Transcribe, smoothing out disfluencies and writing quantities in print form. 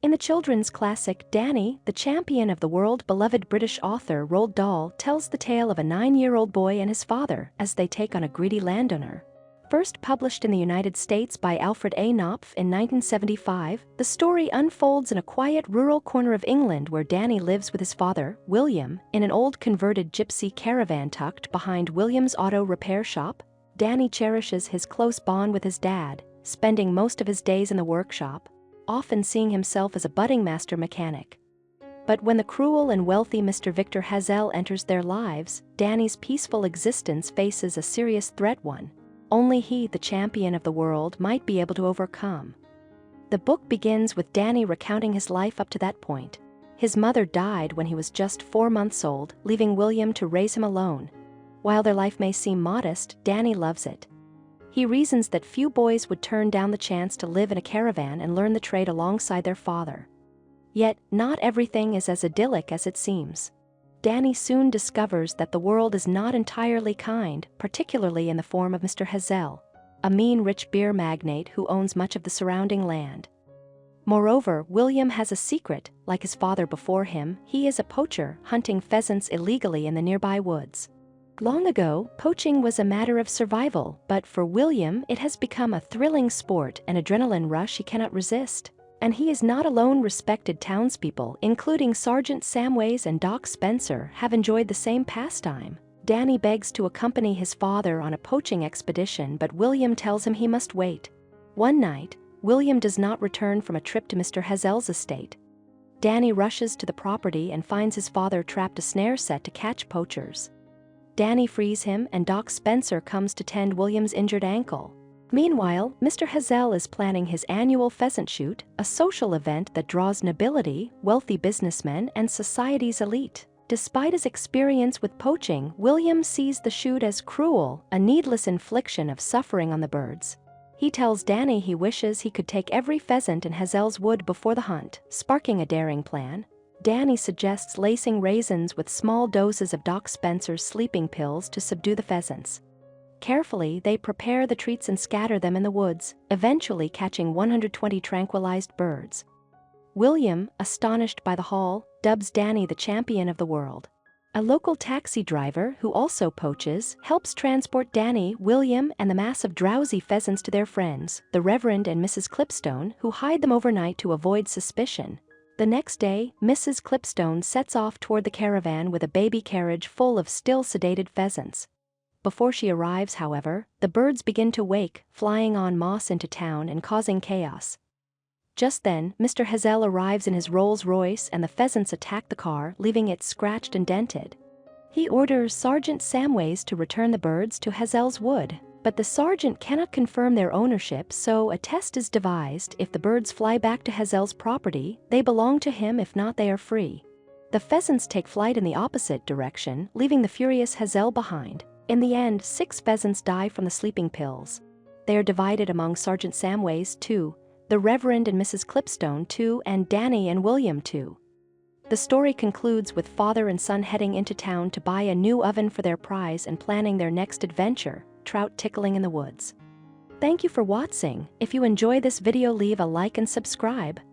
In the children's classic Danny, the Champion of the World, beloved British author Roald Dahl tells the tale of a 9-year-old boy and his father as they take on a greedy landowner. First published in the United States by Alfred A. Knopf in 1975, the story unfolds in a quiet rural corner of England where Danny lives with his father, William, in an old converted gypsy caravan tucked behind William's auto repair shop. Danny cherishes his close bond with his dad, spending most of his days in the workshop, often seeing himself as a budding master mechanic. But when the cruel and wealthy Mr. Victor Hazell enters their lives, Danny's peaceful existence faces a serious threat, one only he, the champion of the world, might be able to overcome. The book begins with Danny recounting his life up to that point. His mother died when he was just 4 months old, leaving William to raise him alone. While their life may seem modest, Danny loves it. He reasons that few boys would turn down the chance to live in a caravan and learn the trade alongside their father. Yet, not everything is as idyllic as it seems. Danny soon discovers that the world is not entirely kind, particularly in the form of Mr. Hazell, a mean rich beer magnate who owns much of the surrounding land. Moreover, William has a secret. Like his father before him, he is a poacher, hunting pheasants illegally in the nearby woods. Long ago, poaching was a matter of survival, but for William it has become a thrilling sport, an adrenaline rush he cannot resist. And he is not alone. Respected townspeople, including Sergeant Samways and Doc Spencer, have enjoyed the same pastime. Danny begs to accompany his father on a poaching expedition, but William tells him he must wait. One night, William does not return from a trip to Mr. Hazell's estate. Danny rushes to the property and finds his father trapped a snare set to catch poachers. Danny frees him and Doc Spencer comes to tend William's injured ankle. Meanwhile, Mr. Hazell is planning his annual pheasant shoot, a social event that draws nobility, wealthy businessmen, and society's elite. Despite his experience with poaching, William sees the shoot as cruel, a needless infliction of suffering on the birds. He tells Danny he wishes he could take every pheasant in Hazell's wood before the hunt, sparking a daring plan. Danny suggests lacing raisins with small doses of Doc Spencer's sleeping pills to subdue the pheasants. Carefully, they prepare the treats and scatter them in the woods, eventually catching 120 tranquilized birds. William, astonished by the haul, dubs Danny the champion of the world. A local taxi driver, who also poaches, helps transport Danny, William, and the mass of drowsy pheasants to their friends, the Reverend and Mrs. Clipstone, who hide them overnight to avoid suspicion. The next day, Mrs. Clipstone sets off toward the caravan with a baby carriage full of still sedated pheasants. Before she arrives, however, the birds begin to wake, flying en masse into town and causing chaos. Just then, Mr. Hazell arrives in his Rolls-Royce and the pheasants attack the car, leaving it scratched and dented. He orders Sergeant Samways to return the birds to Hazell's wood, but the sergeant cannot confirm their ownership, so a test is devised. If the birds fly back to Hazell's property, they belong to him; if not, they are free. The pheasants take flight in the opposite direction, leaving the furious Hazell behind. In the end, 6 pheasants die from the sleeping pills. They are divided among Sergeant Samways, 2, the Reverend and Mrs. Clipstone, 2, and Danny and William, 2. The story concludes with father and son heading into town to buy a new oven for their prize and planning their next adventure, trout tickling in the woods. Thank you for watching. If you enjoy this video, leave a like and subscribe.